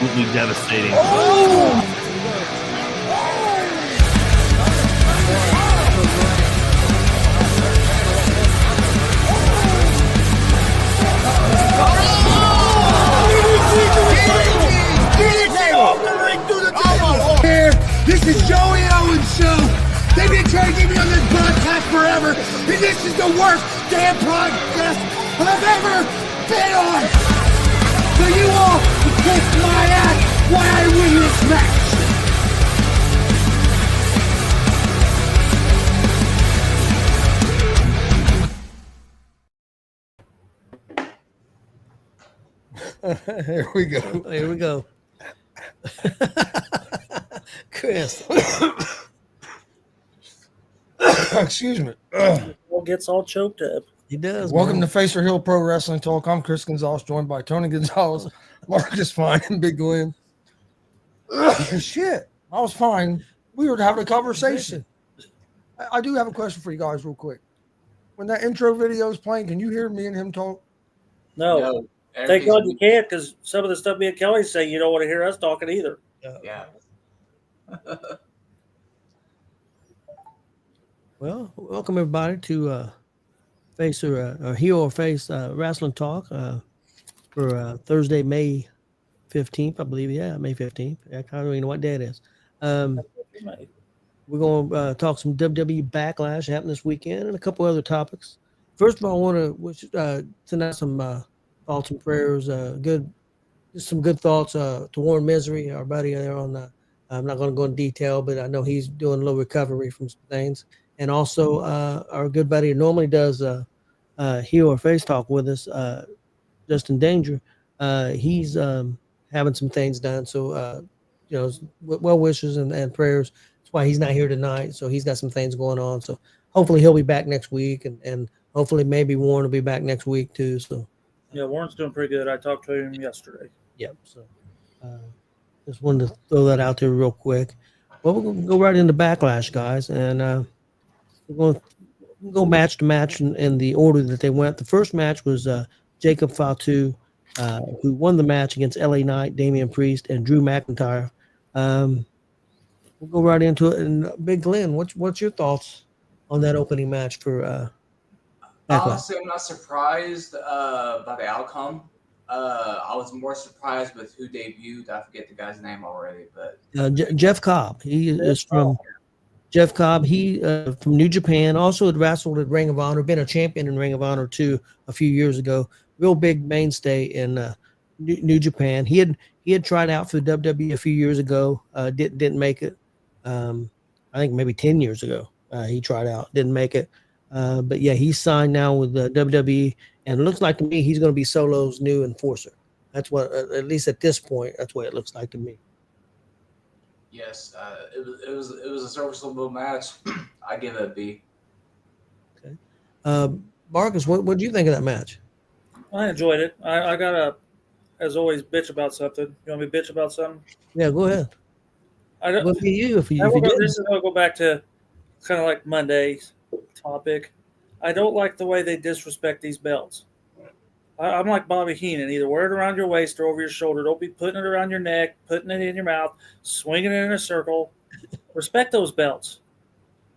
absolutely devastating. This is Joey Owens' show. They've been trying to get me on this broadcast forever, and this is the worst damn podcast I've ever been on. So you all can kiss my ass while I win this match. Here we go. Here we go. Chris. Excuse me. Gets all choked up. He does. Welcome man. to Facer Hill Pro Wrestling Talk. I'm Chris Gonzalez, joined by Tony Gonzalez, Marcus Fine, and Big Glenn. Shit, I was fine. We were having a conversation. I do have a question for you guys real quick. When that intro video is playing, can you hear me and him talk? No. Thank God you can't, because some of the stuff me and Kelly say, you don't want to hear us talking either. Yeah. Well, welcome everybody to Face or Heel or Face Wrestling Talk for Thursday, May 15th, I believe. Yeah, May 15th. I don't even know what day it is. We're going to talk some WWE Backlash happening this weekend and a couple other topics. First of all, I want to wish send out some thoughts and prayers. Just some good thoughts to Warren Misery, our buddy there on the. I'm not going to go in detail, but I know he's doing a little recovery from some things. And also our good buddy who normally does heel or face talk with us, Justin Danger. He's having some things done. So, well wishes and prayers. That's why he's not here tonight. So he's got some things going on. So hopefully he'll be back next week. And hopefully maybe Warren will be back next week too. So yeah, Warren's doing pretty good. I talked to him yesterday. Yep. So just wanted to throw that out there real quick. Well, we're going to go right into Backlash, guys. And we're going to go match to match in the order that they went. The first match was Jacob Fatu, who won the match against LA Knight, Damian Priest, and Drew McIntyre. We'll go right into it. And Big Glenn, what's your thoughts on that opening match for Backlash? Honestly, I'm not surprised by the outcome. I was more surprised with who debuted. I forget the guy's name already, but Jeff Cobb. He is from Jeff Cobb. He from New Japan. Also had wrestled at Ring of Honor. Been a champion in Ring of Honor too a few years ago. Real big mainstay in New Japan. He had tried out for the WWE a few years ago. Didn't make it. I think maybe 10 years ago he tried out. Didn't make it. But yeah, he's signed now with the WWE. And it looks like to me he's going to be Solo's new enforcer. That's what, at least at this point, that's what it looks like to me. yes, it was a serviceable match. I give it a B. Okay. Marcus, what do you think of that match? I enjoyed it. I got to, as always, bitch about something. You want me to bitch about something? Yeah, go ahead. What do you if you did? This is going to go back to kind of like Monday's topic. I don't like the way they disrespect these belts. I'm like Bobby Heenan. Either wear it around your waist or over your shoulder. Don't be putting it around your neck, putting it in your mouth, swinging it in a circle. Respect those belts.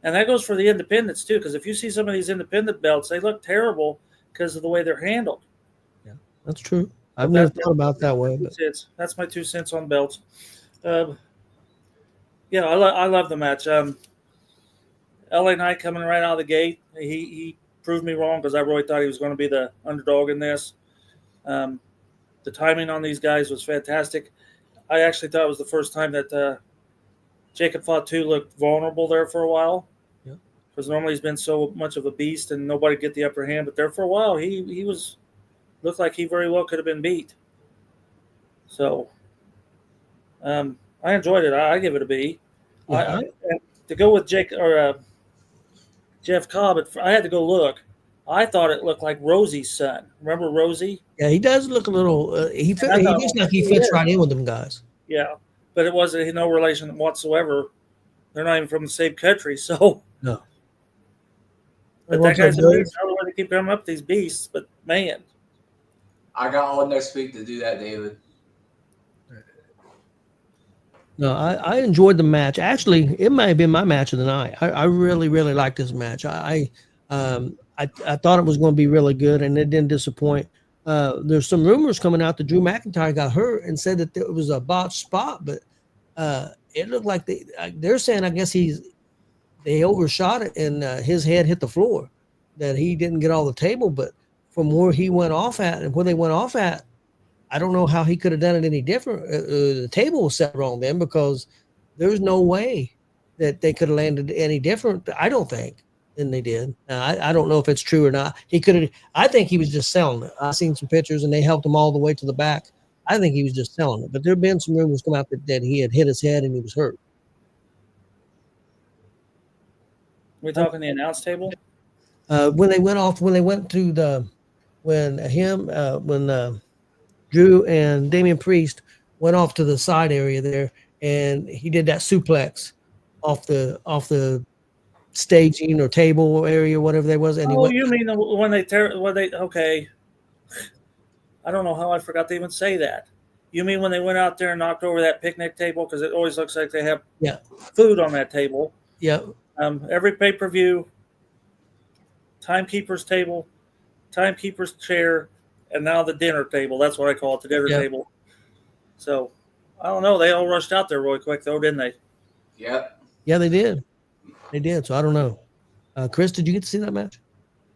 And that goes for the independents too, because if you see some of these independent belts, they look terrible because of the way they're handled. Yeah, that's true. I've never thought about it that way. But. That's my 2 cents on belts. Yeah, I love the match. LA Knight coming right out of the gate, he proved me wrong because I really thought he was going to be the underdog in this. The timing on these guys was fantastic. I actually thought it was the first time that Jacob Fatu looked vulnerable there for a while. Because normally he's been so much of a beast and nobody get the upper hand. But there for a while, he looked like he very well could have been beat. So I enjoyed it. I give it a B. Yeah. To go with Jeff Cobb, I had to go look. I thought it looked like Rosie's son. Remember Rosie? Yeah, he does look a little. He looks like he fits right in with them guys. Yeah, but it wasn't no relation whatsoever. They're not even from the same country, so no. But that guy's a beast. I don't know why they keep coming up with these beasts, but man, I got all next week to do that, David. No, I enjoyed the match. Actually, it might have been my match of the night. I really, really liked this match. I thought it was going to be really good, and it didn't disappoint. There's some rumors coming out that Drew McIntyre got hurt and said that it was a botched spot, but it looked like they're saying I guess they overshot it and his head hit the floor, that he didn't get all the table, but from where he went off at and where they went off at, I don't know how he could have done it any different. The table was set wrong then, because there's no way that they could have landed any different. I don't think than they did. I don't know if it's true or not. He could have. I think he was just selling it. I seen some pictures and they helped him all the way to the back. I think he was just selling it. But there have been some rumors come out that he had hit his head and he was hurt. We talking the announce table? When they went to Drew and Damian Priest went off to the side area there, and he did that suplex off the staging or table area, whatever there was. And you mean when they okay. I don't know how I forgot to even say that. You mean when they went out there and knocked over that picnic table? Because it always looks like they have food on that table. Yeah. Every pay-per-view, timekeeper's table, timekeeper's chair, and now the dinner table. That's what I call it, the dinner table. So, I don't know. They all rushed out there really quick, though, didn't they? Yep. Yeah, they did. They did. So, I don't know. Chris, did you get to see that match?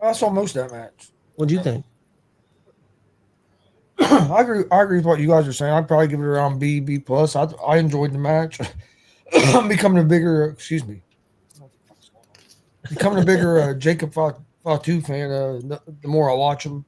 I saw most of that match. What did you think? I agree with what you guys are saying. I'd probably give it around B plus. I enjoyed the match. I'm becoming a bigger Jacob Fatu fan. The more I watch him,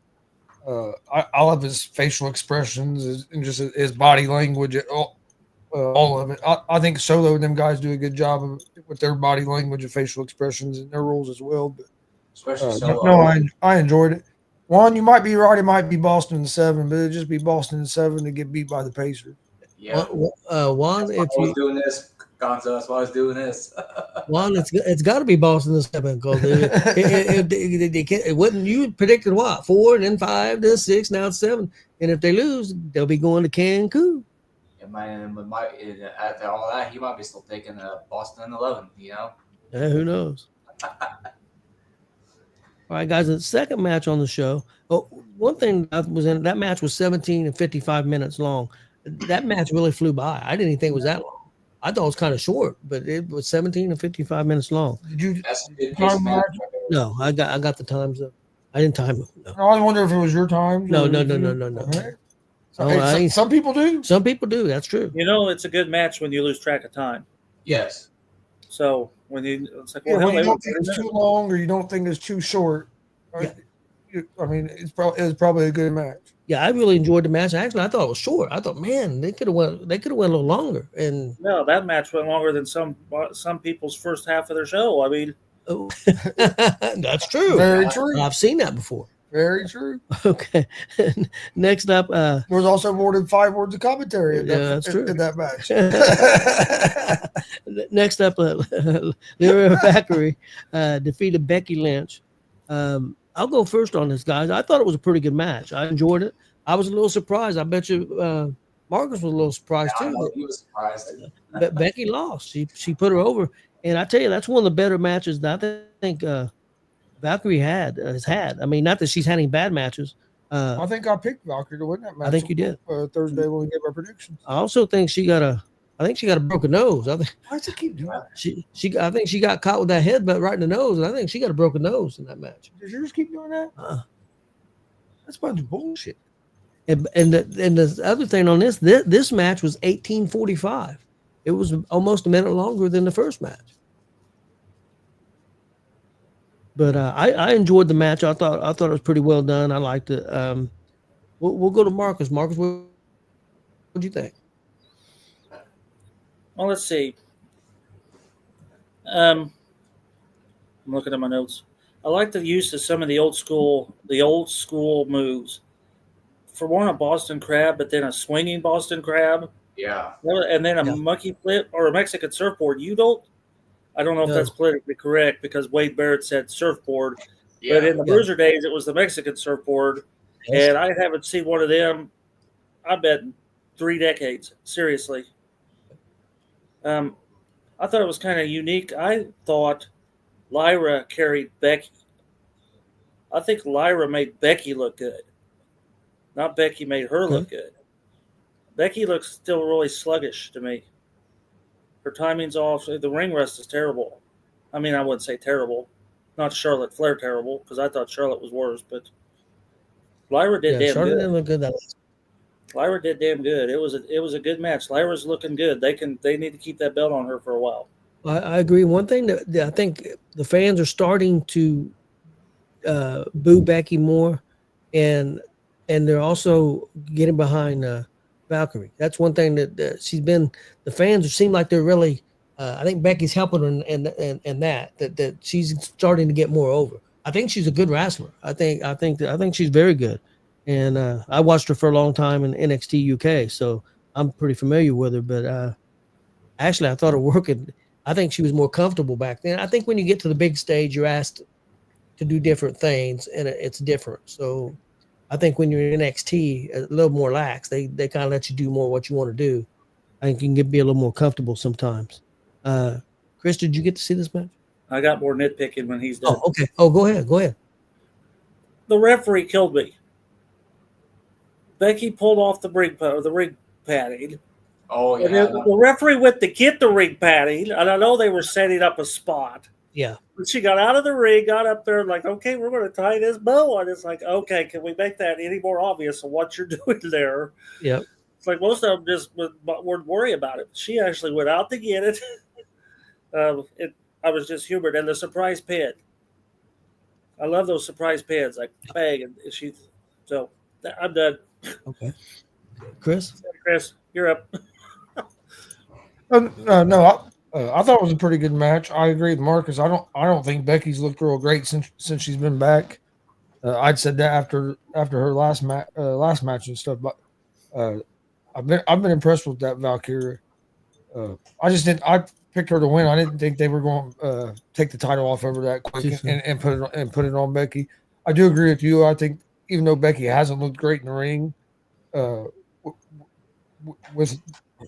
I love his facial expressions and just his body language. All of it. I think Solo and them guys do a good job with their body language and facial expressions and their roles as well. But Especially Solo. no, I enjoyed it. Juan, you might be right. It might be Boston in 7, but it'd just be Boston in 7 to get beat by the Pacers. Yeah. Juan, if I was doing this, Gonzo, that's why I was doing this. Juan, it's got to be Boston in 7, because it wouldn't. You predicted what, 4 and then 5, then 6, now it's 7, and if they lose, they'll be going to Cancun. After all that, he might be still taking Boston in 11. You know. Yeah, who knows? All right, guys, the second match on the show. Oh, one thing that match was 17 and 55 minutes long. That match really flew by. I didn't even think it was that long. I thought it was kind of short, but it was 17 and 55 minutes long. Did you? That's a good pace match. No, I got the times up. I didn't time it. No. I wonder if it was your time. No. Right. No, some people do. Some people do. That's true. You know, it's a good match when you lose track of time. Yes. So when it's like, when you don't think it's too long or you don't think it's too short. Right? Yeah. I mean, it was probably a good match. Yeah, I really enjoyed the match. Actually, I thought it was short. I thought, man, they could have went a little longer. And no, that match went longer than some people's first half of their show. I mean, that's true. Very true. I've seen that before. Very true. Okay. Next up, there was also more than 5 words of commentary in that match. Next up, Lyra Valkyrie defeated Becky Lynch. I'll go first on this, guys. I thought it was a pretty good match. I enjoyed it. I was a little surprised. I bet you Marcus was a little surprised too. He was surprised. But Becky lost. She put her over, and I tell you, that's one of the better matches that I think Valkyrie has had. I mean, not that she's had any bad matches. I think I picked Valkyrie to win that match. I think you did Thursday when we gave our predictions. I also think she got a broken nose. Why does it keep doing that? I think she got caught with that headbutt right in the nose, and I think she got a broken nose in that match. Did you just keep doing that? That's a bunch of bullshit. And the other thing on this match was 18:45. It was almost a minute longer than the first match. But I enjoyed the match. I thought it was pretty well done. I liked it. We'll go to Marcus. Marcus, what do you think? Well, let's see. I'm looking at my notes. I like the use of some of the old school moves. For one, a Boston Crab, but then a swinging Boston Crab. Yeah. And then a monkey flip or a Mexican surfboard. I don't know if that's politically correct because Wade Barrett said surfboard. Yeah. But in the Bruiser days, it was the Mexican surfboard. Yes. And I haven't seen one of them, I bet, in 3 decades. Seriously. Um, I thought it was kind of unique. I thought Lyra carried Becky. I think Lyra made Becky look good, not Becky made her Okay. look good. Becky looks still really sluggish to me. Her timing's off. The ring rest is terrible. I mean, I wouldn't say terrible. Not Charlotte Flair terrible, because I thought Charlotte was worse, but Lyra did Yeah, damn Charlotte good. didn't look good that last. Lyra did damn good. It was a good match. Lyra's looking good. They need to keep that belt on her for a while. I agree. One thing that I think the fans are starting to boo Becky more, and they're also getting behind Valkyrie. That's one thing that she's been. The fans seem like they're really. I think Becky's helping her in that she's starting to get more over. I think she's a good wrestler. I think she's very good, and I watched her for a long time in NXT UK, so I'm pretty familiar with her. But actually, I thought her working. I think she was more comfortable back then. I think when you get to the big stage, you're asked to do different things, and it's different. So I think when you're in NXT, a little more lax. They kind of let you do more what you want to do. I think you can be a little more comfortable sometimes. Chris, did you get to see this match? I got more nitpicking when he's done. Oh, okay. Oh, go ahead. Go ahead. The referee killed me. Becky pulled off the ring padding. Oh And yeah. the referee went to get the ring padding, and I know they were setting up a spot. Yeah. But she got out of the ring, got up there, like, okay, we're going to tie this bow on. It's like, okay, can we make that any more obvious of what you're doing there? Yep. It's like most of them just wouldn't worry about it. She actually went out to get it. I was just humored. And the surprise pin. I love those surprise pins, like bang, and she. So I'm done. Okay. Chris? Chris, you're up. No, I thought it was a pretty good match. I agree with Marcus. I don't think Becky's looked real great since she's been back. I'd said that after her last match and stuff, but I've been impressed with that Valkyrie. I picked her to win. I didn't think they were going to take the title off of her that quick and put it on Becky. I do agree with you. I think even though Becky hasn't looked great in the ring, with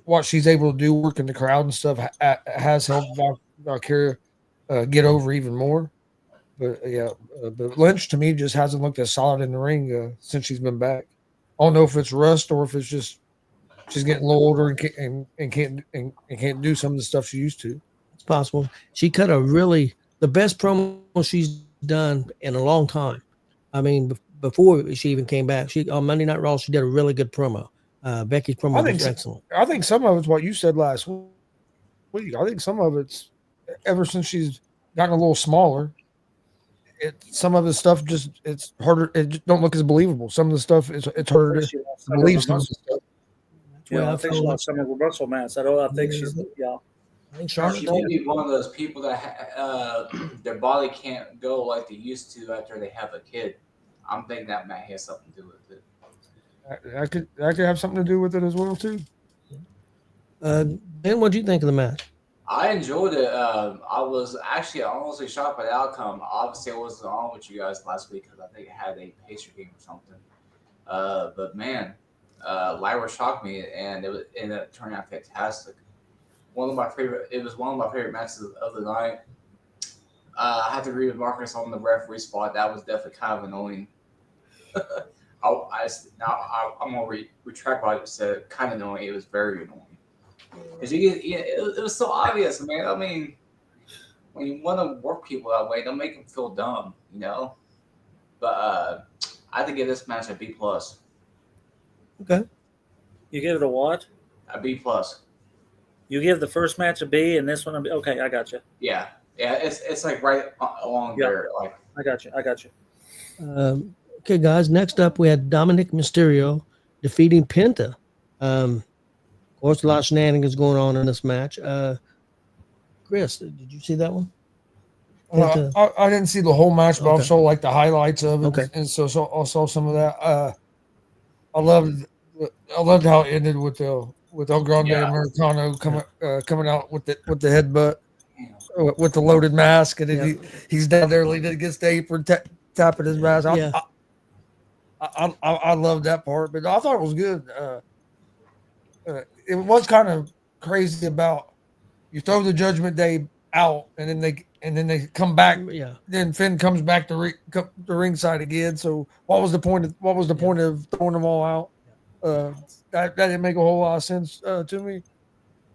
what she's able to do, working the crowd and stuff, has helped Valkyria get over even more. But yeah, but Lynch to me just hasn't looked as solid in the ring since she's been back. I don't know if it's rust or if it's just she's getting a little older and can't do some of the stuff she used to. It's possible. She cut the best promo she's done in a long time. I mean, before she even came back, she on Monday Night Raw, she did a really good promo. Becky's promo was excellent. I think some of it's what you said last week. I think some of it's ever since she's gotten a little smaller. Some of the stuff it's harder. It just don't look as believable. Some of the stuff it's harder to believe. Some of the stuff. Yeah, I think she lost some of her muscle mass. I think she's yeah. I think She Charlotte. may be one of those people that their body can't go like they used to after they have a kid. I'm thinking that might have something to do with it. That could have something to do with it as well too. Ben, what do you think of the match? I enjoyed it. I was actually honestly shocked by the outcome. Obviously, I wasn't on with you guys last week because I think I had a Pacer game or something. But man, Lyra shocked me, and it ended up turning out fantastic. It was one of my favorite matches of the night. I have to agree with Marcus on the referee spot. That was definitely kind of annoying. I'm gonna retract what I just said. Kind of annoying. It was very annoying. Because it was so obvious, man. I mean, when you want to work people that way, don't make them feel dumb, you know. But I have to give this match a B plus. Okay. You give it a what? A B plus. You give the first match a B and this one a B. Okay, I got you. Yeah. It's like right along there. Like I got you. Okay, guys. Next up, we had Dominic Mysterio defeating Penta. Of course, a lot of shenanigans going on in this match. Chris, did you see that one? I didn't see the whole match, but I saw like the highlights of it, Okay. and so I saw some of that. I loved how it ended with El Grande Americano coming out with the headbutt with the loaded mask, and then he's down there leaning against the apron, tapping his mask. I love that part, but I thought it was good. It was kind of crazy about you throw the Judgment Day out, and then they come back. Yeah. Then Finn comes back to the ringside again. So what was the point of throwing them all out? That didn't make a whole lot of sense to me.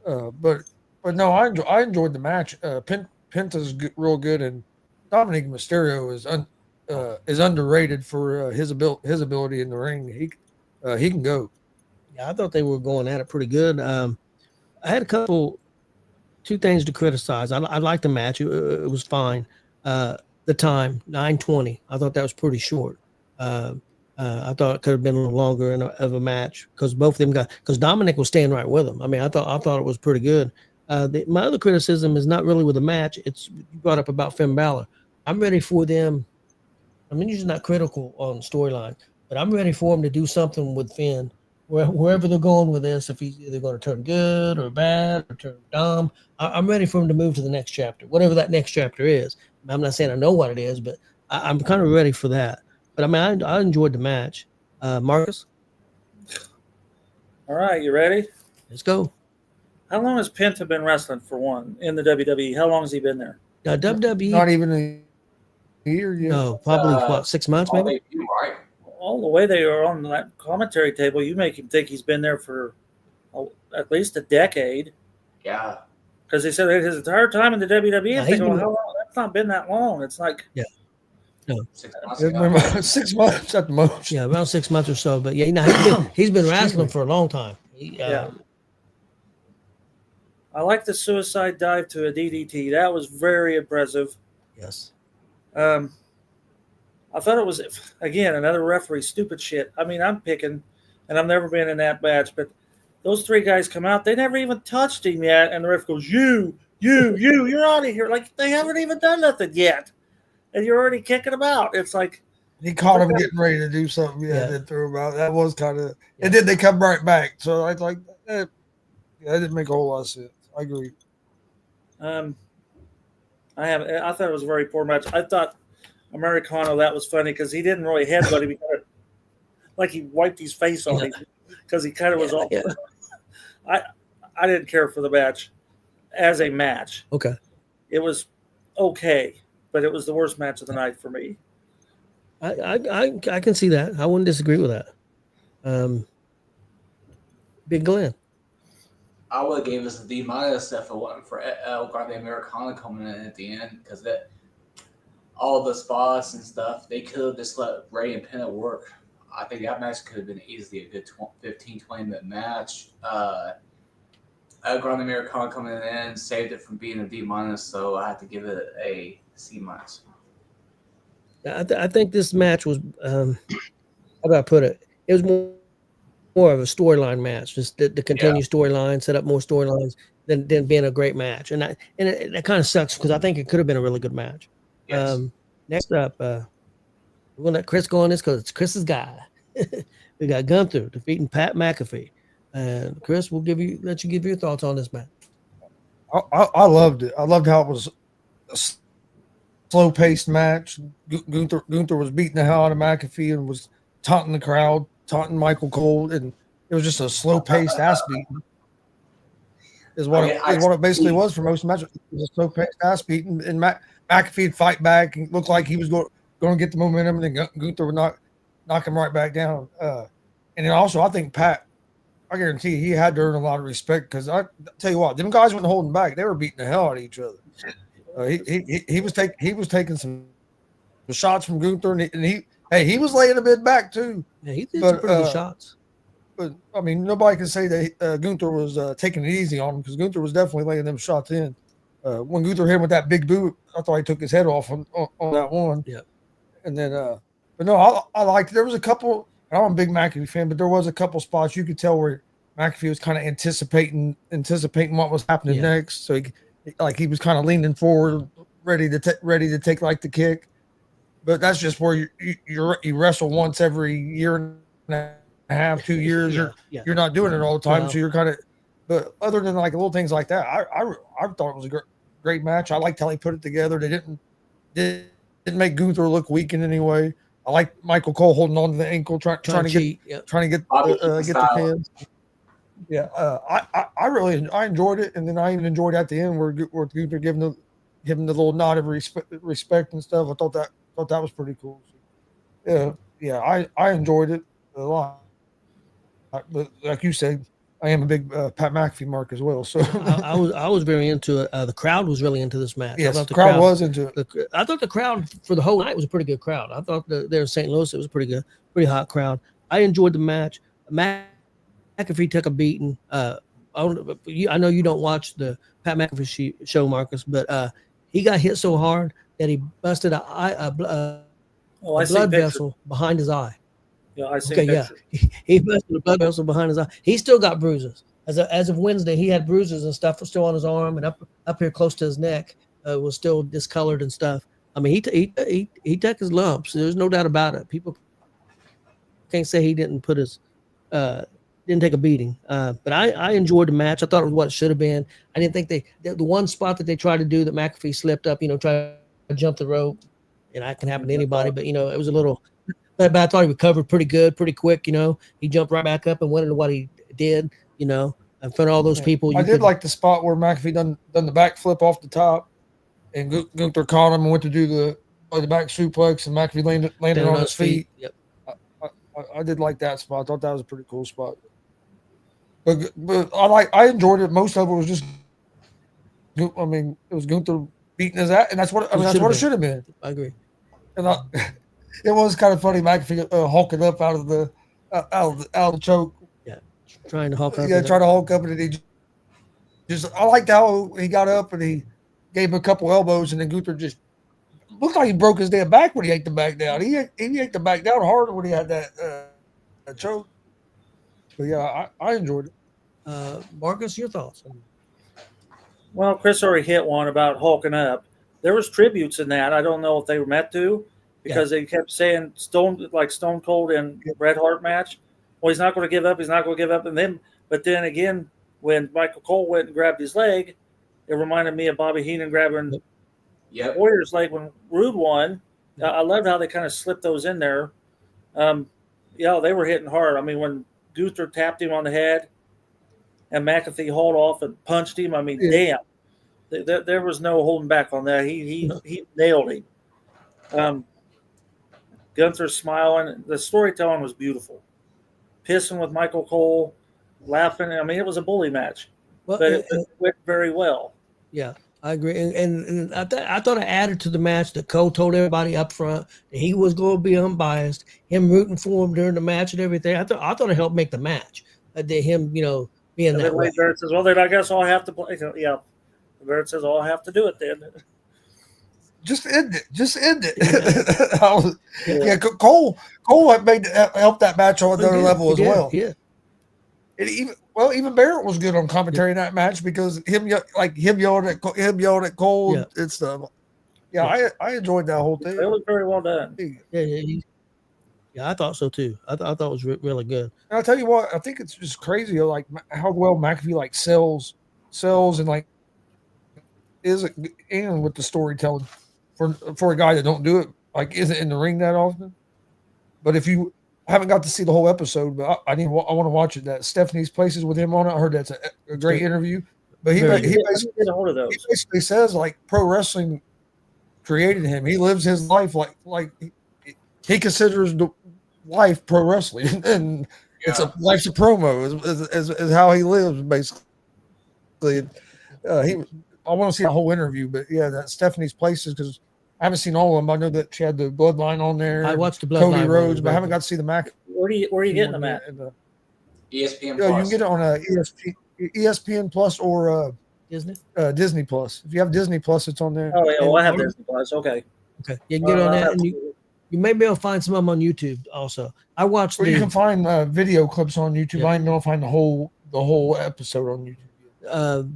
But no, I enjoyed the match. Penta's real good, and Dominic Mysterio is underrated for his ability in the ring. He can go. Yeah, I thought they were going at it pretty good. I had two things to criticize. I liked the match. It was fine. The time, 9:20. I thought that was pretty short. I thought it could have been a little longer of a match because both of them because Dominic was staying right with him. I mean, I thought it was pretty good. My other criticism is not really with the match. It's you brought up about Finn Balor. I'm ready for them. I'm usually not critical on storyline, but I'm ready for him to do something with Finn. Wherever they're going with this, if he's either going to turn good or bad or turn dumb, I'm ready for him to move to the next chapter, whatever that next chapter is. I'm not saying I know what it is, but I'm kind of ready for that. But I mean, I enjoyed the match. Marcus? All right, you ready? Let's go. How long has Penta been wrestling for one in the WWE? How long has he been there? Now, WWE. Not even a year yet. No, probably 6 months, maybe? Right. All the way they are on that commentary table, you make him think he's been there for at least a decade. Yeah. Because he said his entire time in the WWE, Yeah, I'm thinking, well, how long? That's not been that long. It's like 6 months ago. 6 months at the most. Yeah, around 6 months or so. But yeah, he's been wrestling for a long time. Yeah. I like the suicide dive to a DDT. That was very impressive. Yes. I thought it was, again, another referee stupid shit. I mean, I'm picking, and I've never been in that match, but those three guys come out. They never even touched him yet, and the ref goes, you're out of here. Like, they haven't even done nothing yet, and you're already kicking them out. It's like. He caught him getting ready to do something. Yeah. Then threw him out. That was kind of, and then they come right back. So I like that. Yeah, that didn't make a whole lot of sense. I agree. I thought it was a very poor match. I thought Americano, that was funny because he didn't really headbutt him. He kind of, like he wiped his face on him because he kind of was all. Yeah. I didn't care for the match as a match. Okay. It was okay, but it was the worst match of the night for me. I can see that. I wouldn't disagree with that. Big Glenn. I would have gave us a D- if it wasn't for El Grande Americano coming in at the end because all the spots and stuff, they could have just let Ray and Penta work. I think that match could have been easily a good 15, 20-minute match. El Grande Americano coming in saved it from being a D-, so I have to give it a C-. I think this match was, how do I put it? It was more of a storyline match, just to continue storyline, set up more storylines than being a great match. And that kind of sucks because I think it could have been a really good match. Yes. Next up, we're going to let Chris go on this because it's Chris's guy. We got Gunther defeating Pat McAfee. And Chris, let you give your thoughts on this match. I loved it. I loved how it was a slow-paced match. Gunther was beating the hell out of McAfee and was taunting the crowd, taunting Michael Cole, and it was just a slow-paced ass beating. Is what it basically was for most matches. It was a slow-paced ass beating, and McAfee would fight back and looked like he was going to get the momentum, and then Gunther would knock him right back down. And then also, I think Pat, I guarantee he had to earn a lot of respect because I tell you what, them guys weren't holding back; they were beating the hell out of each other. He was taking some shots from Gunther, and he was laying a bit back too. Yeah, he did some pretty good shots. But I mean, nobody can say that Gunther was taking it easy on him because Gunther was definitely laying them shots in. When Gunther hit him with that big boot, I thought he took his head off on that one. Yeah. And then, but no, I liked it. There was a couple. I'm a big McAfee fan, but there was a couple spots you could tell where McAfee was kind of anticipating what was happening next. So he was kind of leaning forward, ready to take like the kick. But that's just where you wrestle once every year and a half, 2 years. You're not doing it all the time, so you're kind of. But other than like little things like that, I thought it was a great match. I liked how he put it together. They didn't make Gunther look weak in any way. I like Michael Cole holding on to the ankle, trying to get the pins. Yeah, I really enjoyed it, and then I even enjoyed at the end where Gunther giving the little nod of respect and stuff. I thought that was pretty cool. So, yeah, I enjoyed it a lot. But like you said, I am a big Pat McAfee mark as well. So I was very into it. The crowd was really into this match. yes, I thought the crowd was into it. I thought the crowd for the whole night was a pretty good crowd. I thought there in St. Louis it was a pretty good, pretty hot crowd. I enjoyed the match. McAfee took a beating. I know you don't watch the Pat McAfee show, Marcus, but he got hit so hard that he busted a blood vessel behind his eye. Yeah, I see. Okay, pictures. Yeah, he busted a blood vessel behind his eye. He still got bruises. As of Wednesday, he had bruises and stuff still on his arm and up here close to his neck was still discolored and stuff. I mean, he took his lumps. There's no doubt about it. People can't say he didn't put his didn't take a beating. But I enjoyed the match. I thought it was what it should have been. I didn't think the one spot that they tried to do that McAfee slipped up, try to jump the rope, and that can happen to anybody. But it was a little. But I thought he recovered pretty good, pretty quick. He jumped right back up and went into what he did. In front of all those people. I did like the spot where McAfee done the backflip off the top, and Gunther caught him and went to do the back suplex, and McAfee landed on his feet. Yep. I did like that spot. I thought that was a pretty cool spot. But I enjoyed it. Most of it was just, I mean, it was Gunther beating his ass, and that's what it should have been. I agree. And it was kind of funny. McAfee hulking up out of the choke. Yeah, trying to hulk up. Yeah, trying to hulk up, and he just. I liked how he got up and he gave him a couple elbows, and then Gunther just looked like he broke his damn back when he ate the back down. He ate the back down harder when he had that choke. But yeah, I enjoyed it. Marcus, your thoughts? Well, Chris already hit one about hulking up. There was tributes in that. I don't know if they were meant to, because they kept saying Stone Cold and Bret Hart match. Well, he's not going to give up. He's not going to give up. But then again, when Michael Cole went and grabbed his leg, it reminded me of Bobby Heenan grabbing Warrior's leg when Rude won. I loved how they kind of slipped those in there. They were hitting hard. I mean, when Gunther tapped him on the head and McAfee hauled off and punched him, I mean, damn. There was no holding back on that. He nailed him. Gunther smiling. The storytelling was beautiful. Pissing with Michael Cole, laughing. I mean, it was a bully match, but it went very well. Yeah, I agree. And I thought it added to the match that Cole told everybody up front that he was going to be unbiased. Him rooting for him during the match and everything. I thought it helped make the match. Him, being that way. Barrett says, "Well, then I guess I'll have to play." Yeah, Barrett says, "I'll have to do it then." Just end it. Cole helped that match on another level as well. Yeah. Even Barrett was good on commentary in that match because him yelling at Cole and stuff. Yeah, I enjoyed that whole thing. It was very well done. Yeah, I thought so too. I thought it was really good. And I'll tell you what, I think it's just crazy like how well McAfee sells and and with the storytelling for a guy that don't do it isn't in the ring that often. But if you haven't got to see the whole episode, but I want to watch it. That Stephanie's Places with him on it. I heard that's a great interview. But he basically says pro wrestling created him. He lives his life like he considers the life pro wrestling, and life's a promo is how he lives basically. I want to see the whole interview, but that Stephanie's Places, because I haven't seen all of them. I know that she had the Bloodline on there. I watched the Bloodline. Cody Rhodes, but I haven't got to see the Mac. Where are you getting them at? ESPN Plus. Plus. You can get it on ESPN Plus or Disney Plus. If you have Disney Plus, it's on there. Oh yeah, I have Disney Plus. Okay. You can get on that, and you may be able to find some of them on YouTube also. I watched. You can find video clips on YouTube. I don't find the whole episode on YouTube.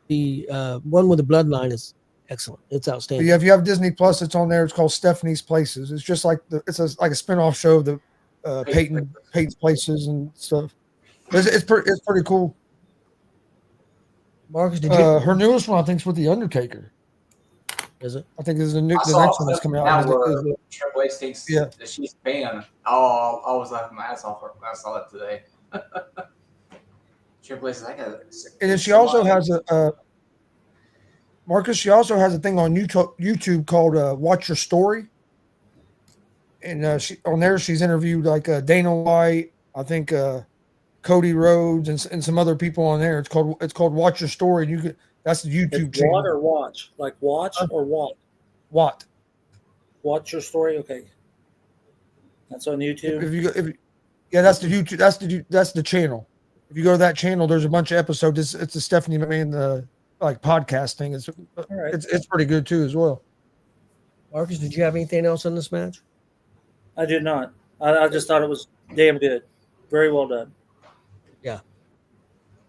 The one with the Bloodline is excellent. It's outstanding. Yeah, if you have Disney Plus, it's on there. It's called Stephanie's Places. It's just like it's a spinoff show of the Peyton's Places and stuff. It's pretty cool. Marcus, did you? Her newest one, I think, is with the Undertaker. Is it? I think the next one that's coming out. Triple H thinks that she's fan. Oh, I was laughing my ass off when I saw it today. Triple H is like a. And then she also has a Marcus. She also has a thing on YouTube called "Watch Your Story," and she on there she's interviewed like Dana White, I think Cody Rhodes, and some other people on there. It's called Watch Your Story. And you could that's the YouTube It's channel. what or watch? Like watch or what? What? Watch Your Story. Okay, that's on YouTube. If you go, yeah, that's the YouTube. That's the channel. If you go to that channel, there's a bunch of episodes. It's a Stephanie McMahon like podcast thing. right. It's pretty good too as well. Marcus, did you have anything else on this match? I did not. I just thought it was damn good. Very well done.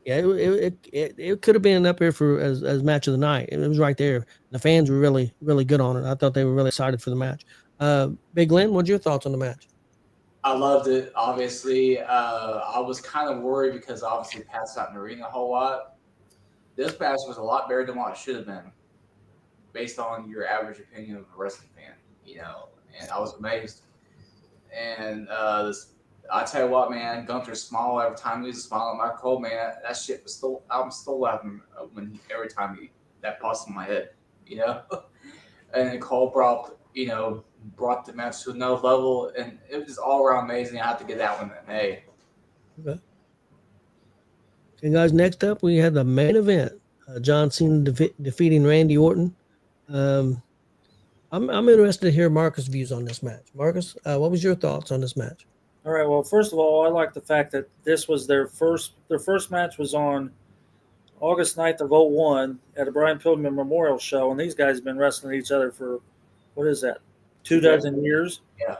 Yeah, it could have been up here for as match of the night. It was right there. The fans were really, really good on it. I thought they were really excited for the match. Big Lynn, what's your thoughts on the match? I loved it. Obviously, I was kind of worried because obviously Pat's not in the ring a whole lot. This match was a lot better than what it should have been, based on your average opinion of a wrestling fan. And I was amazed. And I tell you what, man, Gunther's smile every time he was smiling at Michael Cole, man, that shit was still. I'm still laughing every time that pops in my head, And then Cole brought the match to another level, and it was all around amazing. I have to get that one an A. Okay. And guys, next up we had the main event: John Cena defeating Randy Orton. I'm interested to hear Marcus' views on this match. Marcus, what was your thoughts on this match? All right. Well, first of all, I like the fact that this was their first match was on August 9th of 2001 at a Brian Pillman Memorial Show, and these guys have been wrestling each other for, what is that, 24 years? Yeah.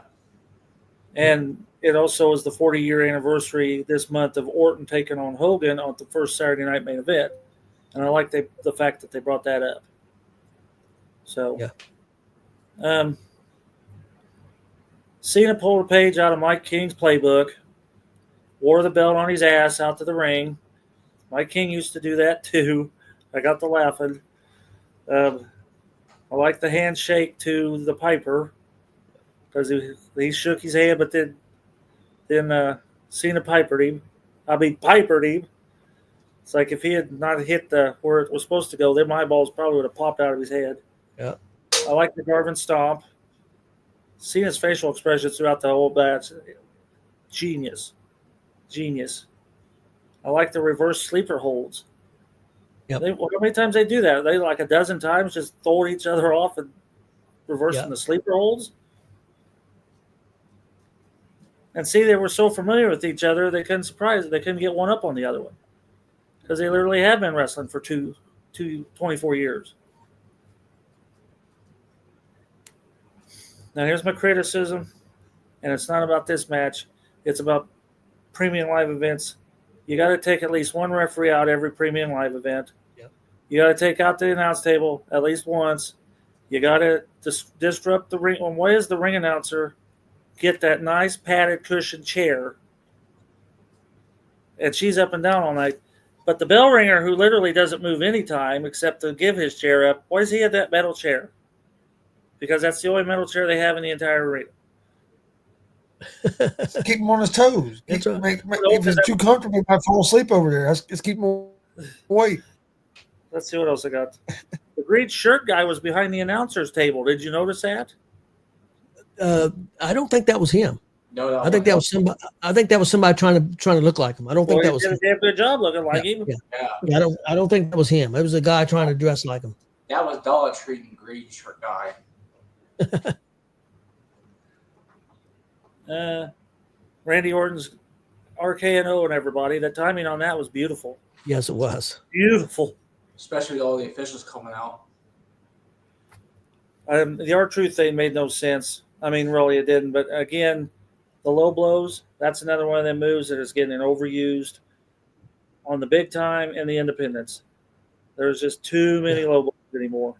And it also was the 40-year anniversary this month of Orton taking on Hogan on the first Saturday night main event, and I like the fact that they brought that up. So, yeah. Cena pulled a page out of Mike King's playbook, wore the belt on his ass out to the ring. Mike King used to do that too. I got to laughing. I like the handshake to the Piper because he shook his hand, but then Cena pipered him. Pipered him. It's like if he had not hit where it was supposed to go, then my eyeballs probably would have popped out of his head. Yeah. I like the Garvin stomp. Cena's facial expressions throughout the whole match, genius. I like the reverse sleeper holds. Yep. How many times they do that? They like a dozen times just throwing each other off and reversing the sleeper holds. And see, they were so familiar with each other, they couldn't get one up on the other one because they literally have been wrestling for 24 years. Now, here's my criticism, and it's not about this match. It's about premium live events. You got to take at least one referee out every premium live event. Yep. You got to take out the announce table at least once. You got to disrupt the ring. Why is the ring announcer get that nice padded cushion chair, and she's up and down all night? But the bell ringer, who literally doesn't move any time except to give his chair up, why does he have that metal chair? Because that's the only metal chair they have in the entire arena. Keep him on his toes. If it's too comfortable, he might fall asleep over there. Let's keep him away. Let's see what else I got. The green shirt guy was behind the announcer's table. Did you notice that? I don't think that was him. No, I think that was somebody. I think that was somebody trying to look like him. I don't think that was. He did a damn good job looking like him. Yeah, I don't think that was him. It was a guy trying to dress like him. That was Dollar Tree and green shirt guy. Randy Orton's RKO and everybody. The timing on that was beautiful. Yes, it was. Beautiful. Especially all the officials coming out. The R-Truth thing made no sense. I mean, really, it didn't. But again, the low blows, that's another one of them moves that is getting overused on the big time and the independents. There's just too many low blows anymore.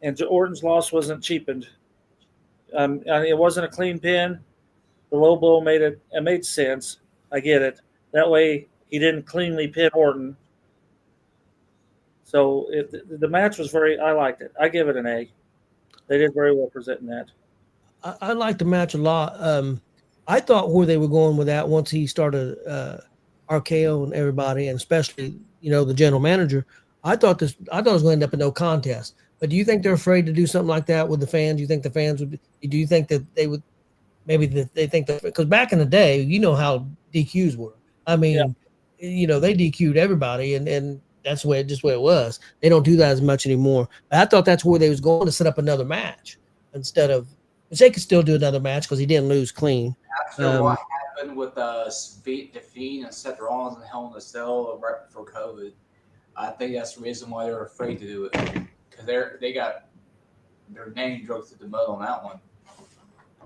And Orton's loss wasn't cheapened. It wasn't a clean pin. The low blow made sense. I get it. That way, he didn't cleanly pin Orton. So the match was I liked it. I give it an A. They did very well presenting that. I liked the match a lot. I thought where they were going with that once he started RKO and everybody, and especially the general manager. I thought it was going to end up in no contest. But do you think they're afraid to do something like that with the fans? Do you think the fans would? Do you think that they would? Maybe that they think that because back in the day, how DQs were. I mean, they DQ'd everybody, and that's the way it was. They don't do that as much anymore. But I thought that's where they was going to set up another match instead of. Which they could still do another match because he didn't lose clean. After what happened with The Fiend and Seth Rollins and Hell in a Cell right before COVID, I think that's the reason why they're afraid to do it, because they got their name drugged through the mud on that one.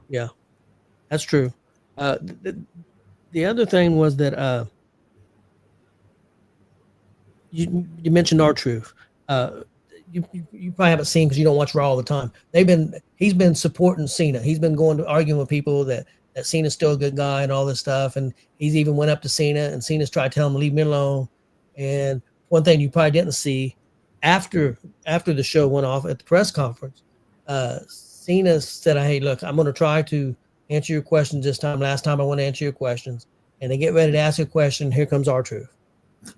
Yeah, that's true. The other thing was that you mentioned R-Truth. You probably haven't seen because you don't watch Raw all the time. He's been supporting Cena. He's been going to arguing with people that Cena's still a good guy and all this stuff. And he's even went up to Cena, and Cena's tried to tell him to leave me alone. And one thing you probably didn't see after the show went off at the press conference, Cena said, "Hey, look, I'm going to try to answer your questions this time. Last time I want to answer your questions." And they get ready to ask a question. Here comes R-Truth,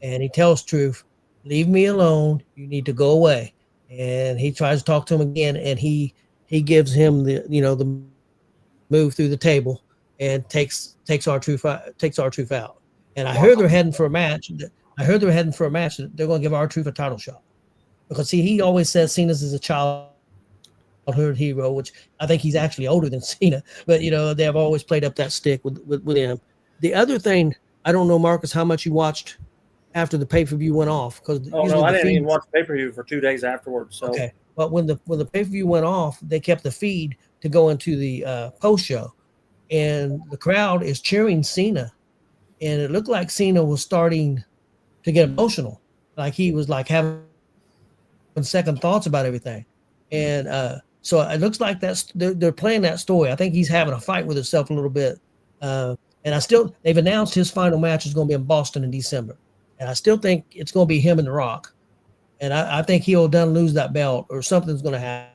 and he tells Truth, "Leave me alone. You need to go away." And he tries to talk to him again, and he gives him the move through the table and takes R-Truth out. And I heard they're heading for a match. They're going to give R-Truth a title shot because he always says Cena's is a childhood hero, which I think he's actually older than Cena. But they have always played up that stick with him. The other thing, I don't know, Marcus, how much you watched after the pay-per-view went off, because I didn't even watch pay-per-view for 2 days afterwards. So. Okay, but when the pay-per-view went off, they kept the feed to go into the post show, and the crowd is cheering Cena, and it looked like Cena was starting to get emotional, like he was like having second thoughts about everything, and so it looks like they're playing that story. I think he's having a fight with himself a little bit, and they've announced his final match is going to be in Boston in December. And I still think it's going to be him and The Rock. And I think he'll lose that belt or something's going to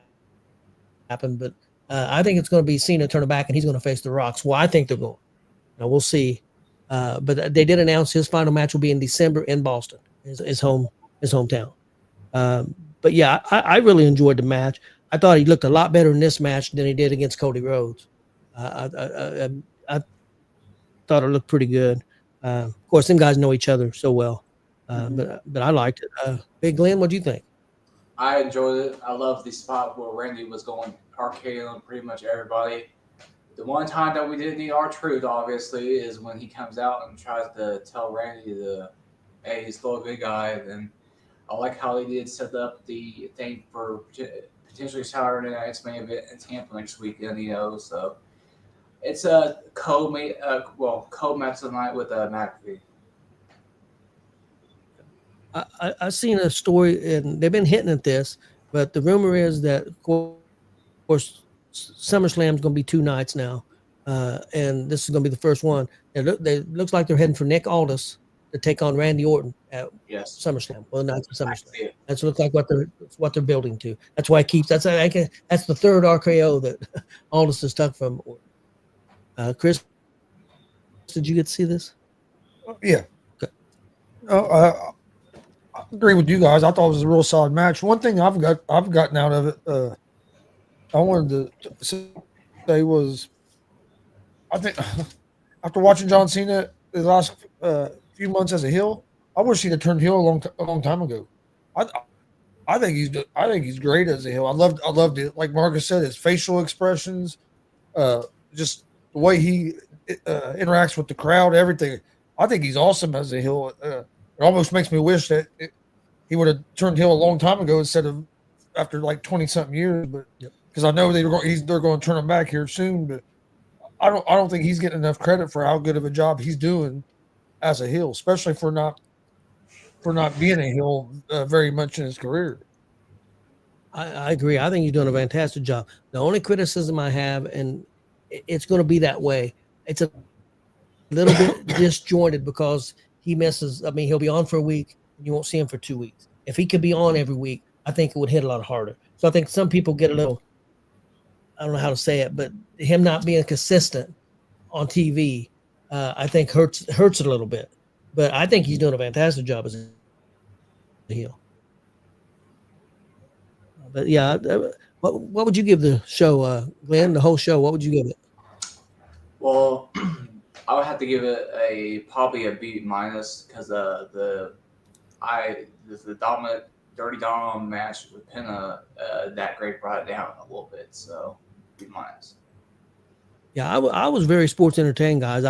happen. But I think it's going to be Cena turning back and he's going to face The Rock. So I think they're going. Now we'll see. But they did announce his final match will be in December in Boston, his hometown. But yeah, I really enjoyed the match. I thought he looked a lot better in this match than he did against Cody Rhodes. I thought it looked pretty good. Of course, them guys know each other so well, but I liked it. Big Glenn, what do you think? I enjoyed it. I love the spot where Randy was going RKO on pretty much everybody. The one time that we didn't need R-Truth, obviously, is when he comes out and tries to tell Randy hey, he's still a good guy. And I like how they did set up the thing for potentially Saturday night's main event in Tampa next weekend, so. It's a co-match tonight with McAfee. I've seen a story, and they've been hitting at this, but the rumor is that, of course, SummerSlam's going to be 2 nights now, and this is going to be the first one. It looks like they're heading for Nick Aldis to take on Randy Orton at SummerSlam. Well, not SummerSlam. That's looks like what they're building to. That's why that's the third RKO that Aldis has took from Orton. Chris, did you get to see this? Yeah. Okay. I agree with you guys. I thought it was a real solid match. One thing I've gotten out of it, I wanted to say was, I think after watching John Cena the last few months as a heel, I wish he'd have turned heel a long time ago. I think he's great as a heel. I loved it. Like Marcus said, his facial expressions, just the way he interacts with the crowd, everything. I think he's awesome as a heel. It almost makes me wish that he would have turned heel a long time ago instead of after like 20-something years. But because I know they're going to turn him back here soon. But I don't think he's getting enough credit for how good of a job he's doing as a heel, especially for not being a heel very much in his career. I agree. I think he's doing a fantastic job. The only criticism I have, and it's going to be that way, it's a little bit disjointed because he misses. I mean, he'll be on for a week and you won't see him for 2 weeks. If he could be on every week, I think it would hit a lot harder. So I think some people get a little, I don't know how to say it, but him not being consistent on TV, I think hurts it a little bit. but I think he's doing a fantastic job as a heel. But yeah, what would you give the show, Glenn? The whole show, what would you give it? Well, I would have to give it probably a B minus because the dominant Dirty Dom match with Penna that great brought it down a little bit, so B minus. Yeah, I was very sports entertained, guys.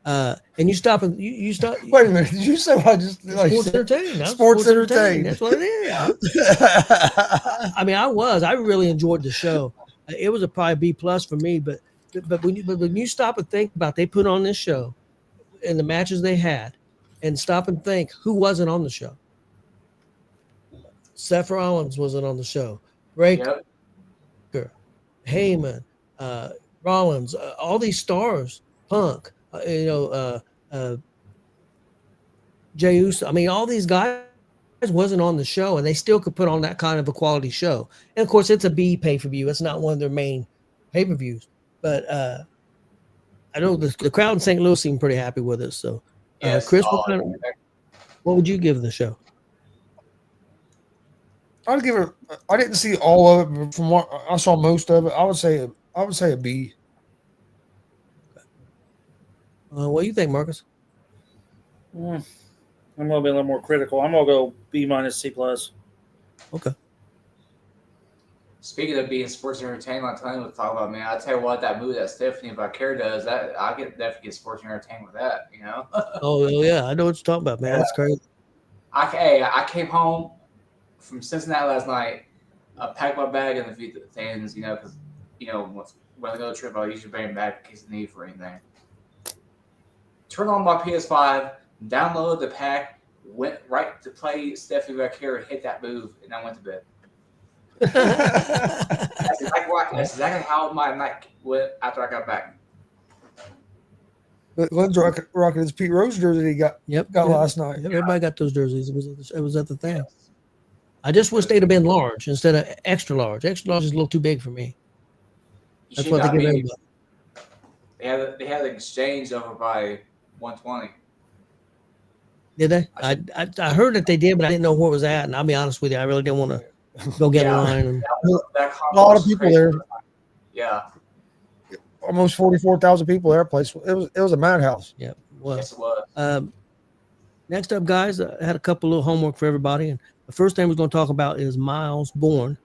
And you stop and you stop. Wait a minute. Did you say I just like Sports said- entertained. I'm Sports entertained. That's what it is. I mean, I really enjoyed the show. It was a probably B plus for me, but when you stop and think about, they put on this show and the matches they had, and stop and think who wasn't on the show. Seth Rollins wasn't on the show. Breaker, Yep. Heyman, Rollins, all these stars, Punk, Jey Uso. I mean, all these guys wasn't on the show, and they still could put on that kind of a quality show. And of course, it's a B pay-per-view. It's not one of their main pay-per-views, but I know the crowd in St. Louis seemed pretty happy with us. So, Yes. Chris, what would you give the show? I'd give it. I didn't see all of it, but from what I saw, most of it. I would say a B. What do you think, Marcus? I'm going to be a little more critical. I'm going to go B minus C plus. Okay. Speaking of being sports entertainment, like Tony was talking about, man, I tell you what, that move that Stephanie Vaquer does, that I get definitely get sports entertainment with that, you know. Oh yeah, I know what you're talking about, man. Yeah. That's crazy. I came home from Cincinnati last night. I packed my bag in the things, you know, because when I go to a trip, I usually bring it back in case of need for anything. Turned on my PS5, downloaded the pack, went right to play Stephanie Vaquer, hit that move, and I went to bed. That's exactly how my night went after I got back. But Glenn's rocking his Pete Rose jersey he got last night. Everybody got those jerseys. It was at the thing. Yes. I just wish they'd have been large instead of extra large. Extra large is a little too big for me. That's what they give everybody. They had an exchange over by 120. Did they? I heard that they did, but I didn't know where it was at. And I'll be honest with you, I really didn't want to go get in line. And a lot of people there. Yeah. Almost 44,000 people there. Place it was a madhouse. Yeah, well, yes, it was. Next up, guys, I had a couple little homework for everybody, and the first thing we're going to talk about is Miles Bourne.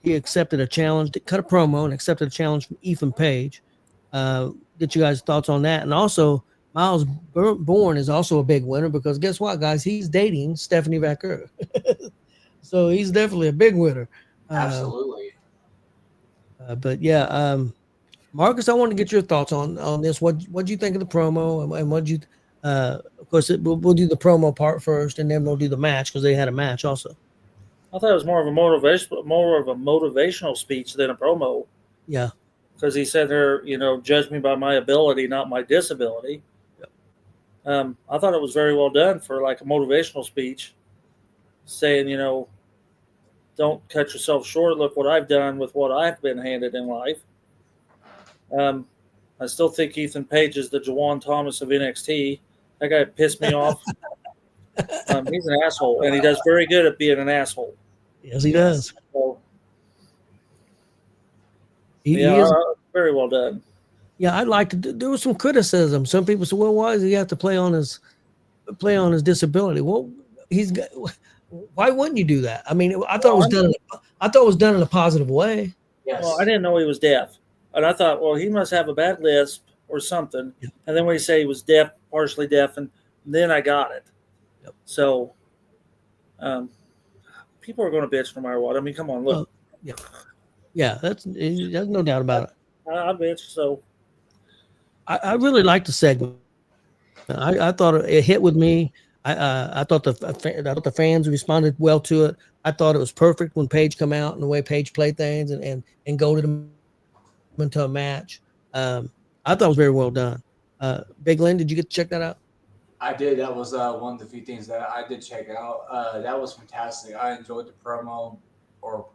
He accepted a challenge, cut a promo, and accepted a challenge from Ethan Page. Get you guys' thoughts on that, and also Miles Bourne is also a big winner because guess what, guys? He's dating Stephanie Vaquer, so he's definitely a big winner. Absolutely. But yeah. Marcus, I want to get your thoughts on this. What do you think of the promo, and what you? Of course, we'll do the promo part first, and then we'll do the match because they had a match also. I thought it was more of a motivational speech than a promo. Yeah, because he said her, judge me by my ability, not my disability. Yep. I thought it was very well done for like a motivational speech, saying, don't cut yourself short. Look what I've done with what I've been handed in life. I still think Ethan Page is the Juwan Thomas of NXT. That guy pissed me off. He's an asshole, and he does very good at being an asshole. Yes, he does. So, he is very well done. Yeah, I'd like to. There was some criticism. Some people said, "Well, why does he have to play on his disability?" Well, why wouldn't you do that? I mean, I thought it was done. I thought it was done in a positive way. Yes. Well, I didn't know he was deaf. And I thought, well, he must have a bad lisp or something. Yep. And then when he said he was deaf, partially deaf, and then I got it. Yep. So people are going to bitch no matter what. I mean, come on, look. Yeah, there's no doubt about it. I bitch. So I really liked the segment. I thought it hit with me. I thought the fans responded well to it. I thought it was perfect when Paige come out and the way Paige played things and goaded him into a match. I thought it was very well done. Big Lynn, did you get to check that out? I did. That was one of the few things that I did check out. That was fantastic. I enjoyed the promo or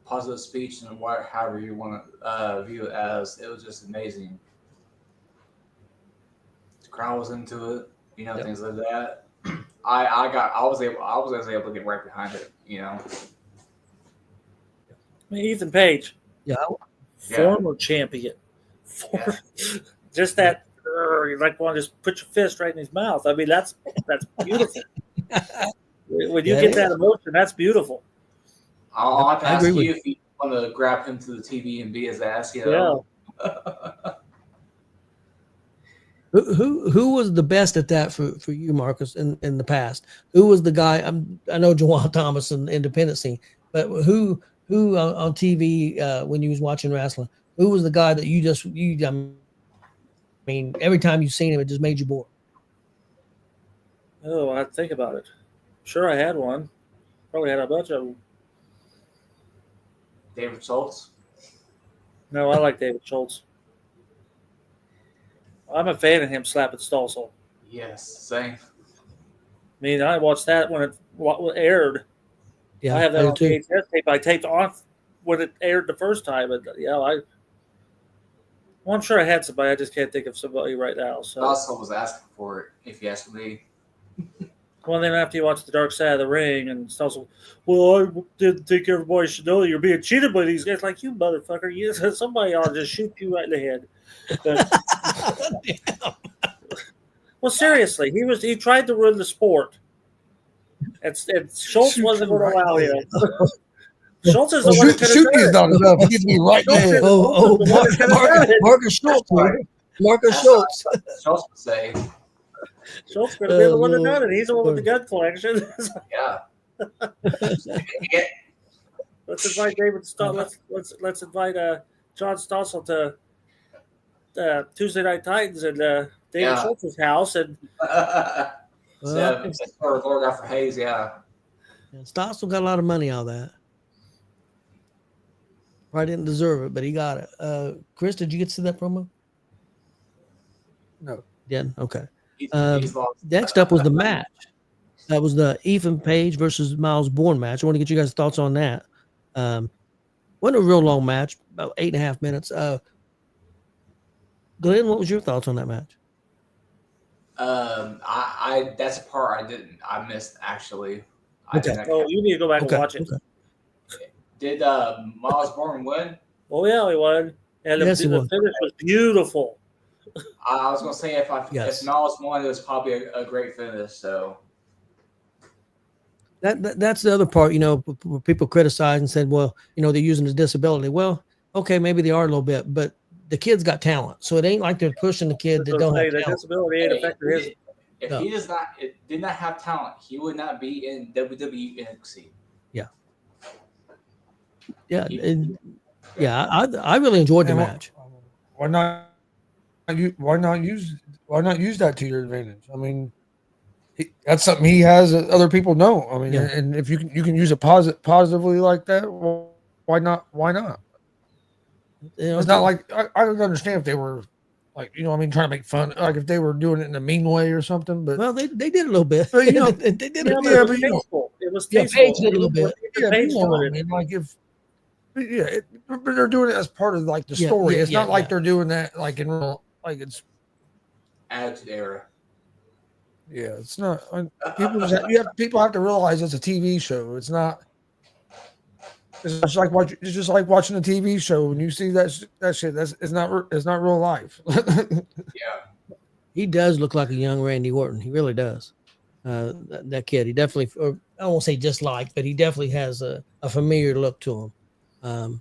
positive speech and however you want to view it as. It was just amazing. crowd was into it. You know, Yep. things like that. I was able to get right behind it. You know. I mean, Ethan Page, Yeah, former champion, just that. You like want to just put your fist right in his mouth. I mean, that's beautiful. When you That get is. that emotion, that's beautiful. I'll have to I ask agree with you if you want to grab him to the TV and beat his ass. You Yeah. know. Who was the best at that for you, Marcus, in the past? Who was the guy? I know Jawan Thomas in the independent scene, but who on TV when you was watching wrestling? Who was the guy that I mean, every time you seen him, it just made you bored? Oh, I think about it. Sure, I had one. Probably had a bunch of them. David Schultz. No, I like David Schultz. I'm a fan of him slapping Stossel. Yes, same. I mean, I watched that when it aired. Yeah, I have that do on too. VHS tape. I taped off when it aired the first time, and well, I'm sure I had somebody. I just can't think of somebody right now. So, Also was asking for it. If you ask me. well, then after you watch The Dark Side of the Ring, and Stossel, well, I didn't think everybody should know you're being cheated by these guys. Like, you motherfucker, somebody ought to just shoot you right in the head. But, well, seriously, he tried to ruin the sport, and Schultz wasn't going to allow him. Schultz is the one that could have Shooting is done it. not enough. He needs to be right Schultz there. is the one that could have done it. Marcus Schultz. Marcus That's Schultz. what Schultz would say. Schultz could have been the one that done it. He's the one with the gun collection. Yeah. Let's invite David. Let's invite John Stossel to Tuesday Night Titans and David Schultz's house, and or Lord out for Hayes. Yeah. Stossel got a lot of money out of that. Probably didn't deserve it, but he got it. Chris, did you get to see that promo? No. Yeah. Okay. He's lost. Next up was the match. That was the Ethan Page versus Miles Bourne match. I want to get you guys' thoughts on that. Wasn't a real long match, about 8.5 minutes. Glenn, what was your thoughts on that match? I that's a part I missed actually. Okay. you need to go back and watch it. Okay. Did Miles Bourne win? Oh yeah, he won, and Yes, the he won. finish was beautiful. I was gonna say if Yes. Miles won, it was probably a great finish. So That's the other part, where people criticize and said, well, they're using his disability. Well, okay, maybe they are a little bit, but the kid's got talent. So it ain't like they're pushing the kid that don't have The talent. disability ain't affected his. if he did not have talent, he would not be in WWE NXT. Yeah. I really enjoyed the And match. Why not use that to your advantage? I mean, that's something he has that other people know. I mean, and if you can use it positively like that, well, why not? It's not like I would understand if they were like, trying to make fun, like if they were doing it in a mean way or something. But Well, they did a little bit. But, they did Yeah, a but little it bit. was tasteful. It was Yeah, tasteful. Page did a little bit. Page I doing it. mean, like but they're doing it as part of like the Yeah, story. yeah, It's not yeah, like yeah. they're doing that like in real, like it's. Attitude Era. Yeah, it's not. People have to realize it's a TV show. It's not. It's just like watching a TV show. When you see that shit, it's not real life. Yeah. He does look like a young Randy Orton. He really does. That kid. He definitely, or I won't say just like, but he definitely has a familiar look to him.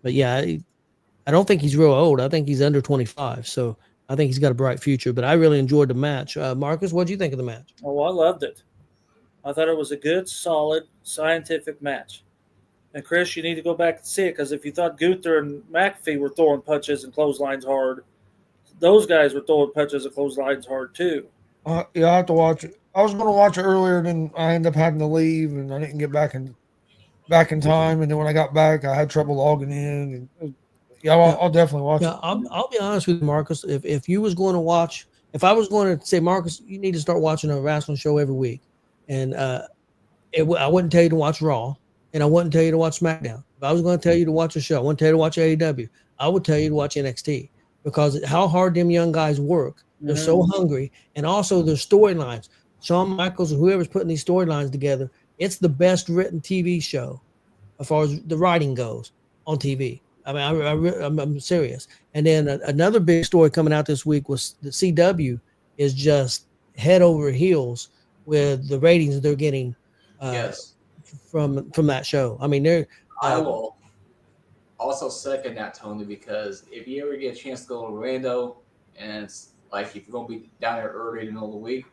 But yeah, I don't think he's real old. I think he's under 25. So I think he's got a bright future. But I really enjoyed the match. Marcus, what do you think of the match? Oh, I loved it. I thought it was a good, solid, scientific match. And Chris, you need to go back and see it, because if you thought Gunther and McAfee were throwing punches and clotheslines hard, those guys were throwing punches and clotheslines hard too. Yeah, I have to watch it. I was going to watch it earlier, then I ended up having to leave, and I didn't get back in time. And then when I got back, I had trouble logging in. And I'll definitely watch Yeah, it. I'll be honest with you, Marcus. If you was going to watch, if I was going to say, Marcus, you need to start watching a wrestling show every week, and I wouldn't tell you to watch Raw, and I wouldn't tell you to watch SmackDown. If I was going to tell you to watch a show, I wouldn't tell you to watch AEW. I would tell you to watch NXT, because how hard them young guys work They're so hungry, and also their storylines. Shawn Michaels or whoever's putting these storylines together, it's the best written TV show as far as the writing goes on TV. I mean, I'm serious. And then another big story coming out this week was the CW is just head over heels with the ratings they're getting Yes. from that show. I mean, they're I will also second that, Tony, because if you ever get a chance to go to Orlando, and it's like if you're going to be down there early in the middle of the week,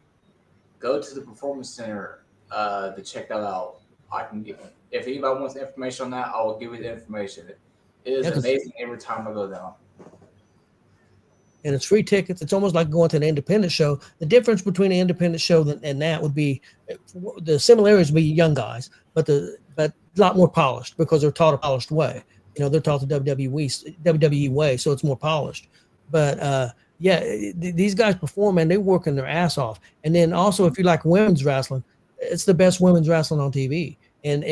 go to the Performance Center to check that out. I can get, if anybody wants information on that, I will give you the information. It is amazing every time I go down. And it's free tickets. It's almost like going to an independent show. The difference between an independent show and that would be the similarities would be young guys, but a lot more polished because they're taught a polished way. You know, they're taught the WWE way, so it's more polished. But these guys perform and they're working their ass off. And then also, if you like women's wrestling, it's the best women's wrestling on TV, and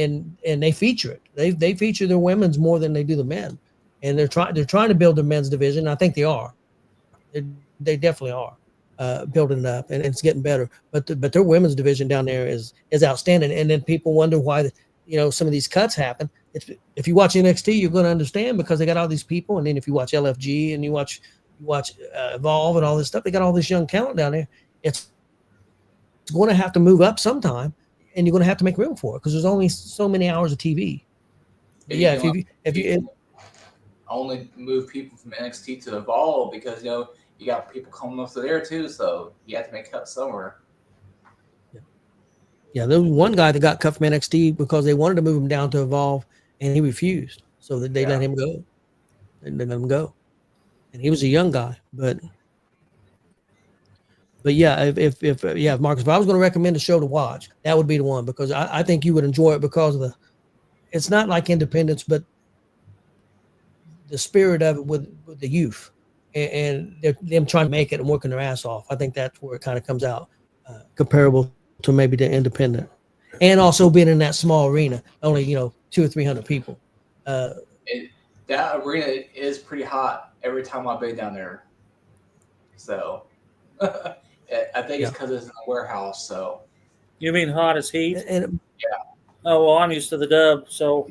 they feature it. They feature their women's more than they do the men, and they're trying to build their men's division. I think they are. They definitely are building it up, and it's getting better. But their women's division down there is outstanding. And then people wonder why some of these cuts happen. If you watch NXT, you're going to understand because they got all these people. And then if you watch LFG and you watch Evolve and all this stuff, they got all this young talent down there. It's going to have to move up sometime, and you're going to have to make room for it because there's only so many hours of TV. But yeah, if you only move people from NXT to Evolve because you got people coming up to there too, so you have to make cuts somewhere. Yeah, there was one guy that got cut from NXT because they wanted to move him down to Evolve, and he refused. So they let him go. They let him go, and he was a young guy. But yeah, if Marcus, if I was going to recommend a show to watch, that would be the one because I think you would enjoy it because of it's not like Independence, but the spirit of it with the youth and them trying to make it and working their ass off. I think that's where it kind of comes out comparable to maybe the Independent, and also being in that small arena, only 200 or 300 people. That arena is pretty hot every time I've been down there. So I think it's because it's in a warehouse. So you mean hot as heat? Yeah. Oh well, I'm used to the dub, so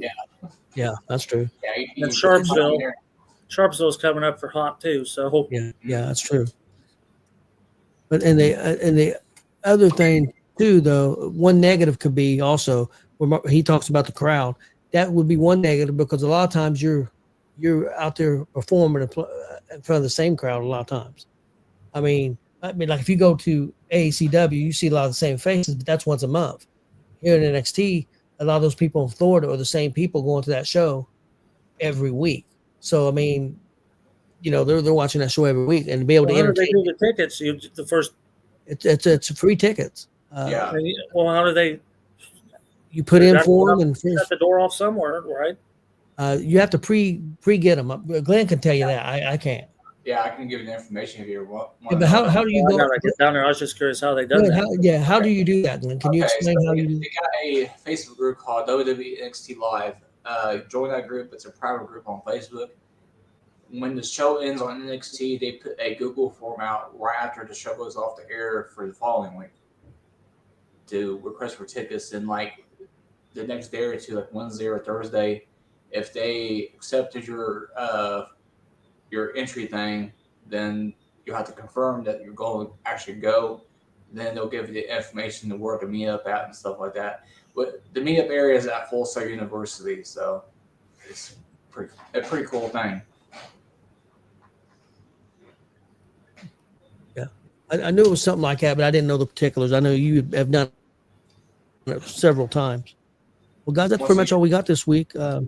yeah, that's true. Yeah, and Sharpsville's coming up for hot too. So yeah, that's true. But and the other thing too, though, one negative could be also where he talks about the crowd. That would be one negative because a lot of times you're out there performing in front of the same crowd a lot of times. I mean, like if you go to AECW, you see a lot of the same faces, but that's once a month. Here in NXT, a lot of those people in Florida are the same people going to that show every week. So I mean, they're watching that show every week and to be able to entertain. How do they do the tickets? It's free tickets. Well, how do they? You put in for them and shut the door off somewhere, right? You have to pre get them. Glenn can tell you that. I can't. Yeah, I can give you the information if you want. Yeah, but how do you go? I gotta get down there. I was just curious how they done that. How do you do that, Glenn? Can you explain how you do? They got a Facebook group called WWE NXT Live. Join that group. It's a private group on Facebook. When the show ends on NXT, they put a Google form out right after the show goes off the air for the following week to request for tickets. And like the next day or two, like Wednesday or Thursday, if they accepted your entry thing, then you have to confirm that you're going to actually go. Then they'll give you the information to where to meet up at and stuff like that. But the meetup area is at Full Sail University, so it's a pretty cool thing. Yeah, I knew it was something like that, but I didn't know the particulars. I know you have done it several times. Well, guys, that's pretty much all we got this week. Go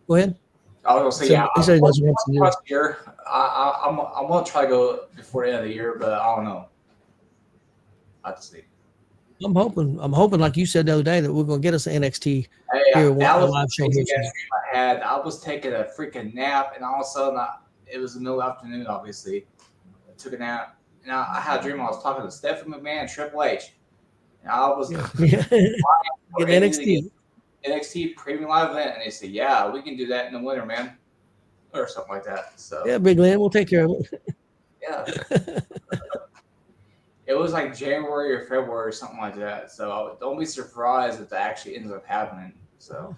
ahead. I was gonna say, once a year. I'm gonna try to go before the end of the year, but I don't know. I have to see. I'm hoping, like you said the other day, that we're gonna get us an NXT here. That was live show here. I was taking a freaking nap, and all of a sudden, it was the middle of the afternoon. Obviously, I took a nap, and I had a dream. I was talking to Stephanie McMahon and Triple H, and I was NXT Premium Live event, and they said, "Yeah, we can do that in the winter, man," or something like that. So yeah, Big Lynn, we'll take care of it. Yeah. It was like January or February or something like that. So don't be surprised if that actually ends up happening. So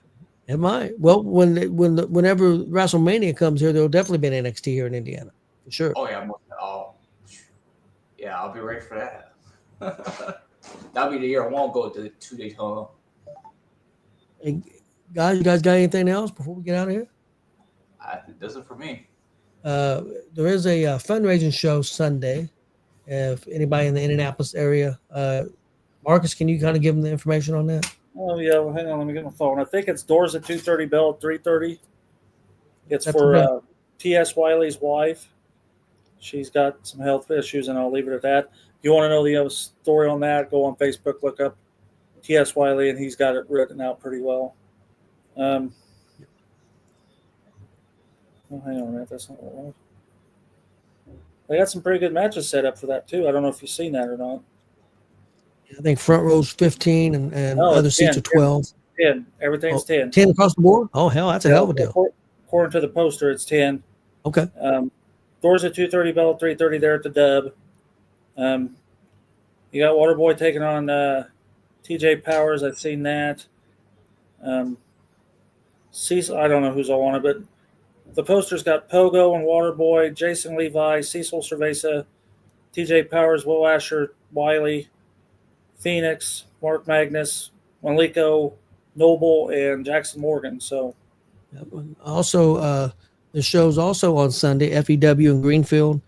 It might. Well, whenever WrestleMania comes here, there'll definitely be an NXT here in Indiana for sure. oh yeah, I'll be ready for that. That'll be the year I won't go to Daytona. And guys, you guys got anything else before we get out of here? I think that's it for me. There is a fundraising show Sunday. If anybody in the Indianapolis area, Marcus, can you kind of give them the information on that? Oh yeah, well, hang on, let me get my phone. I think it's doors at 2:30, bell at 3:30. It's That's for okay. T.S. Wiley's wife. She's got some health issues, and I'll leave it at that. If you want to know the story on that, go on Facebook, look up T.S. Wiley, and he's got it written out pretty well. Oh, hang on a minute, that's not what I want. They got some pretty good matches set up for that too. I don't know if you've seen that or not. I think front row's 15 and No, other it's seats 10, are 12. 10. Everything's 10. 10 across the board? Oh, hell, that's a hell of a deal. According to the poster, it's 10. Okay. Doors at 2:30, bell at 3:30 there at the Dub. You got Waterboy taking on TJ Powers. I've seen that. Cecil, I don't know who's all on it, but the poster's got Pogo and Waterboy, Jason Levi, Cecil Cerveza, TJ Powers, Will Asher, Wiley, Phoenix, Mark Magnus, Maliko, Noble, and Jackson Morgan. So, also, the show's also on Sunday. FEW in Greenfield.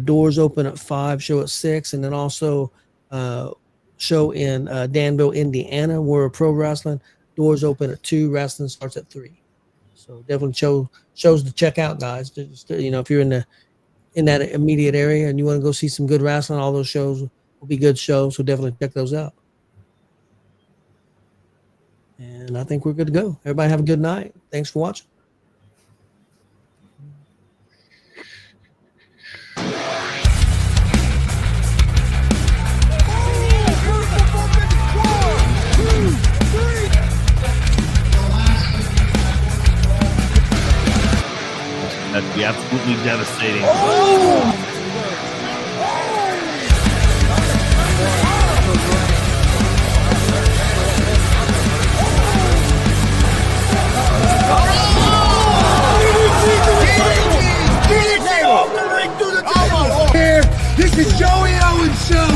Doors open at 5, show at 6, and then also show in Danville, Indiana, where pro wrestling. Doors open at 2. Wrestling starts at 3. So definitely shows to check out, guys. Just, if you're in that immediate area and you want to go see some good wrestling, all those shows will be good shows. So definitely check those out. And I think we're good to go. Everybody have a good night. Thanks for watching. That'd be absolutely devastating. This is Joey Owens' show.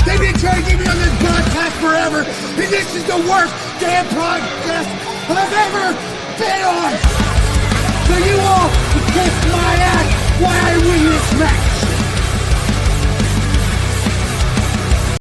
They've been trying to get me on this broadcast forever, and this is the worst damn podcast I've ever been on. So you all can kiss my ass while I win this match.